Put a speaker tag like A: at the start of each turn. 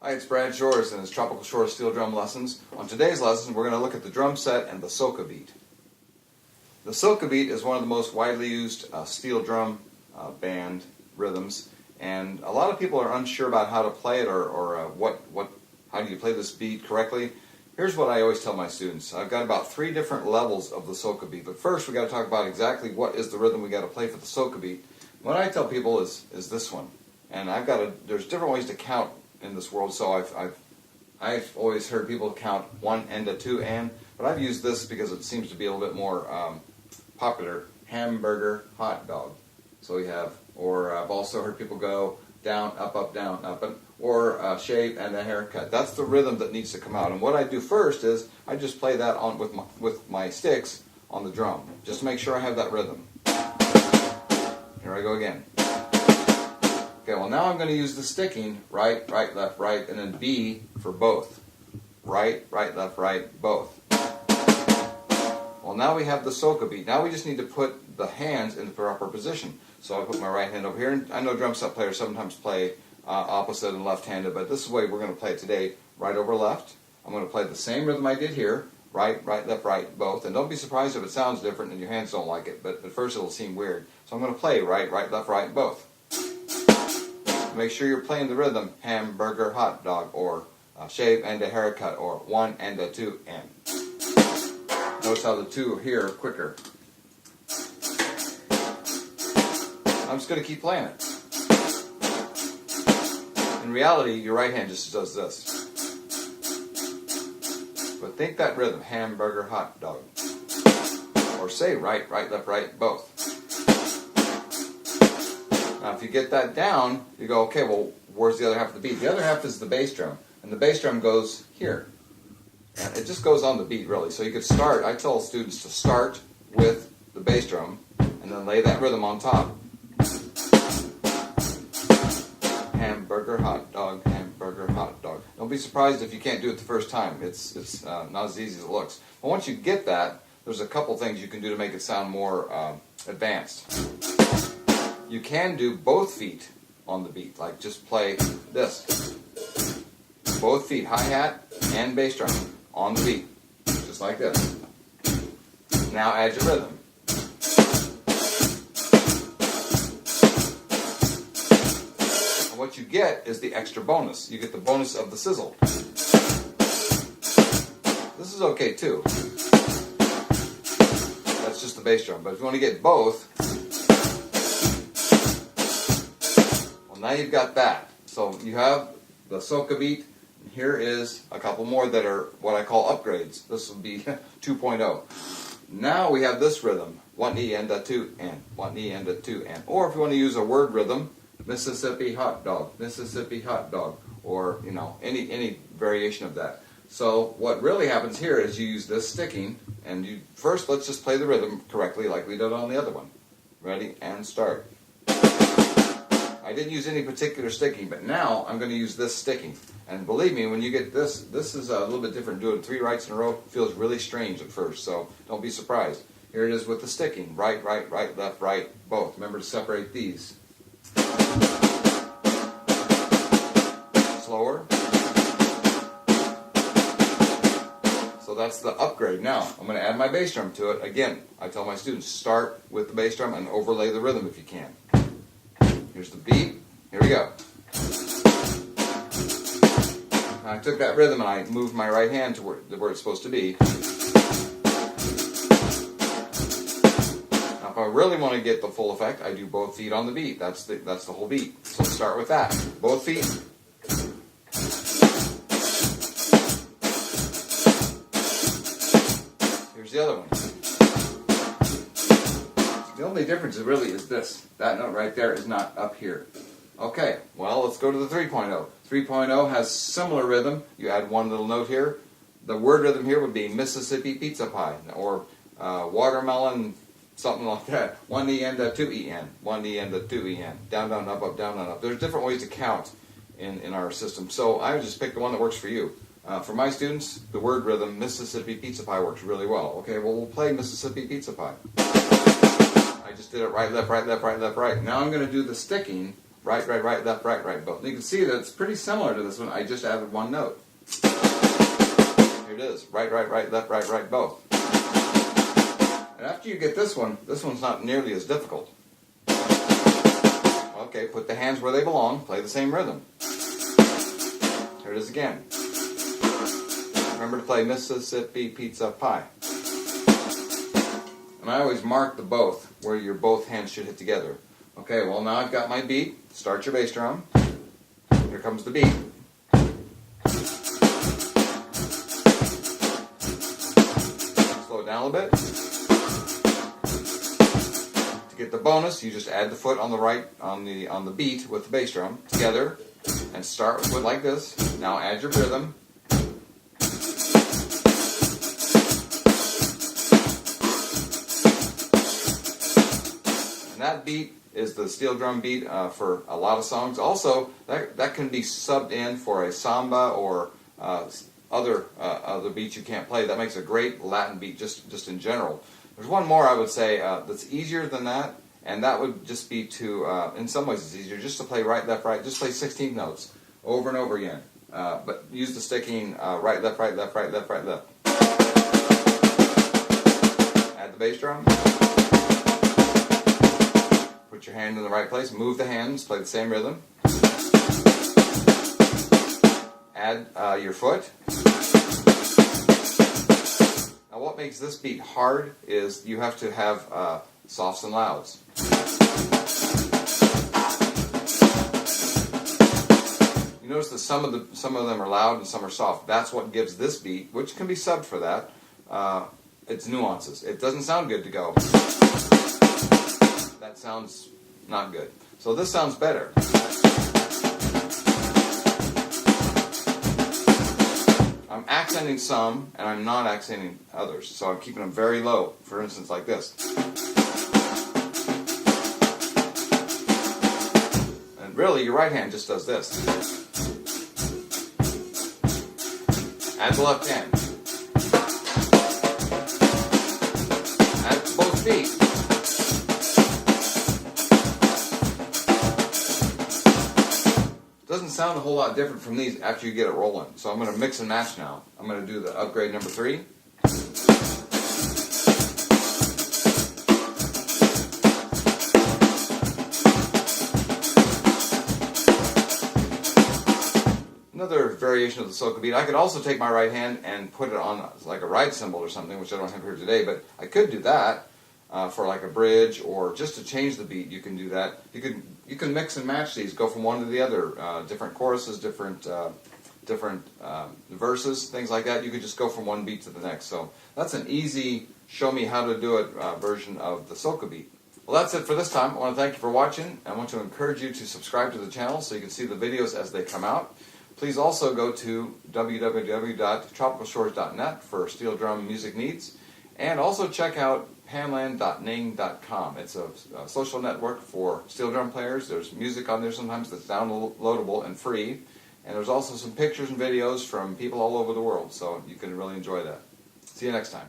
A: Hi, it's Brad Shores and it's Tropical Shores Steel Drum Lessons. On today's lesson, we're going to look at the drum set and the soca beat. The soca beat is one of the most widely used steel drum band rhythms, and a lot of people are unsure about how to play it or how do you play this beat correctly. Here's what I always tell my students. I've got about 3 different levels of the soca beat, but first we got to talk about exactly what is the rhythm we got to play for the soca beat. What I tell people is this one, and there's different ways to count in this world. So I've always heard people count 1 and a 2 and, but I've used this because it seems to be a little bit more popular. Hamburger, hot dog. So we have, or I've also heard people go down, up, down, up, or shave and a haircut. That's the rhythm that needs to come out. And what I do first is I just play that on with my sticks on the drum, just to make sure I have that rhythm. Here I go again. Okay, well now I'm going to use the sticking, right, right, left, right, and then B for both. Right, right, left, right, both. Well, now we have the soca beat. Now we just need to put the hands in the proper position. So I put my right hand over here, and I know drum set players sometimes play opposite and left-handed, but this is the way we're going to play it today. Right over left. I'm going to play the same rhythm I did here. Right, right, left, right, both. And don't be surprised if it sounds different and your hands don't like it, but at first it'll seem weird. So I'm going to play right, right, left, right, both. Make sure you're playing the rhythm, hamburger, hot dog, or shave and a haircut, or 1 and a 2 and. Notice how the 2 here are quicker. I'm just going to keep playing it. In reality, your right hand just does this. But think that rhythm, hamburger, hot dog. Or say right, right, left, right, both. Now if you get that down, you go, okay, well, where's the other half of the beat? The other half is the bass drum, and the bass drum goes here. And it just goes on the beat, really. So you could start, I tell students to start with the bass drum, and then lay that rhythm on top. Hamburger, hot dog, hamburger, hot dog. Don't be surprised if you can't do it the first time. It's not as easy as it looks. But once you get that, there's a couple things you can do to make it sound more advanced. You can do both feet on the beat, like just play this. Both feet, hi-hat and bass drum on the beat, just like this. Now add your rhythm. And what you get is the extra bonus. You get the bonus of the sizzle. This is okay too. That's just the bass drum, but if you want to get both, now you've got that. So you have the soca beat. Here is a couple more that are what I call upgrades. This would be 2.0. Now we have this rhythm. 1 E and a 2 and. 1 E and a 2 and. Or if you want to use a word rhythm, Mississippi hot dog, Mississippi hot dog, or any variation of that. So what really happens here is you use this sticking, and first let's just play the rhythm correctly like we did on the other one. Ready and start. I didn't use any particular sticking, but now I'm going to use this sticking. And believe me, when you get this is a little bit different. Doing 3 rights in a row feels really strange at first, so don't be surprised. Here it is with the sticking. Right, right, right, left, right, both. Remember to separate these. Slower. So that's the upgrade. Now, I'm going to add my bass drum to it. Again, I tell my students, start with the bass drum and overlay the rhythm if you can. Here's the beat. Here we go. Now I took that rhythm and I moved my right hand to where it's supposed to be. Now if I really want to get the full effect, I do both feet on the beat. That's the whole beat. So let's start with that. Both feet. Here's the other one. The only difference really is this. That note right there is not up here. Okay, well, let's go to the 3.0. 3.0 has similar rhythm. You add one little note here. The word rhythm here would be Mississippi pizza pie, or watermelon, something like that. 1 E and a 2 E N. 1 E and a 2 E N. Down, down, up, up, down, down, up. There's different ways to count in our system. So I would just pick the one that works for you. For my students, the word rhythm, Mississippi pizza pie, works really well. Okay, well, we'll play Mississippi pizza pie. I just did it right, left, right, left, right, left, right. Now I'm going to do the sticking right, right, right, left, right, both. And you can see that it's pretty similar to this one. I just added one note. Here it is, right, right, right, left, both. And after you get this one's not nearly as difficult. Okay, put the hands where they belong, play the same rhythm. Here it is again. Remember to play Mississippi Pizza Pie. And I always mark the both, where your both hands should hit together. Okay, well now I've got my beat. Start your bass drum. Here comes the beat. Slow it down a little bit. To get the bonus, you just add the foot on the right on the beat with the bass drum together, and start with like this. Now add your rhythm. And that beat is the steel drum beat for a lot of songs. Also, that can be subbed in for a samba or other beats you can't play. That makes a great Latin beat just in general. There's one more I would say that's easier than that, and that would just be to, in some ways it's easier, just to play right, left, right. Just play 16th notes over and over again. But use the sticking right, left, right, left, right, left, right, left. Add the bass drum. Put your hand in the right place, move the hands, play the same rhythm. Add your foot. Now what makes this beat hard is you have to have softs and louds. You notice that some of them are loud and some are soft. That's what gives this beat, which can be subbed for that, its nuances. It doesn't sound good to go, that sounds not good. So this sounds better. I'm accenting some and I'm not accenting others. So I'm keeping them very low, for instance like this. And really your right hand just does this. Add the left hand. Add both feet. Doesn't sound a whole lot different from these after you get it rolling. So I'm going to mix and match now. I'm going to do the upgrade number 3. Another variation of the soca beat. I could also take my right hand and put it on like a ride cymbal or something, which I don't have here today, but I could do that for like a bridge, or just to change the beat. You can do that. You can mix and match these, go from one to the other, different choruses, different verses, things like that. You could just go from one beat to the next. So that's an easy show me how to do it version of the soca beat. Well, that's it for this time. I want to thank you for watching. I want to encourage you to subscribe to the channel so you can see the videos as they come out. Please also go to www.tropicalshores.net for steel drum music needs, and also check out panland.ning.com. It's a social network for steel drum players. There's music on there sometimes that's downloadable and free, and there's also some pictures and videos from people all over the world, so you can really enjoy that. See you next time.